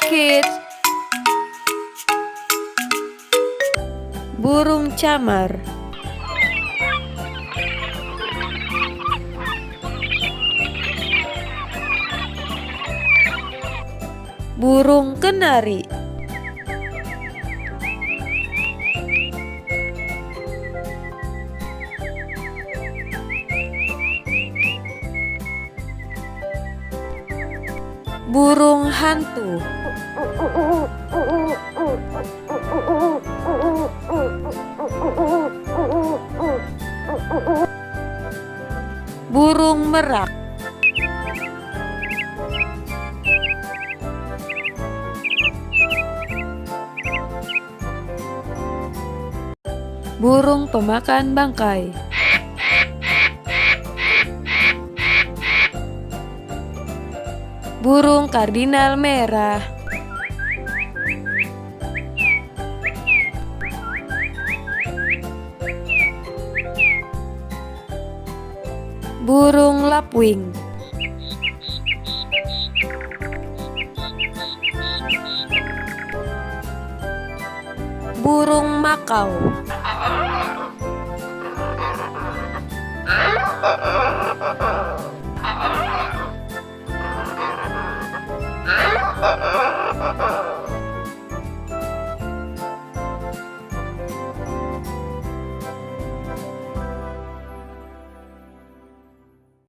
Kids. Burung camar. Burung kenari. Burung hantu. Burung merak. Burung pemakan bangkai. Burung kardinal merah. Burung lapwing. Burung makau.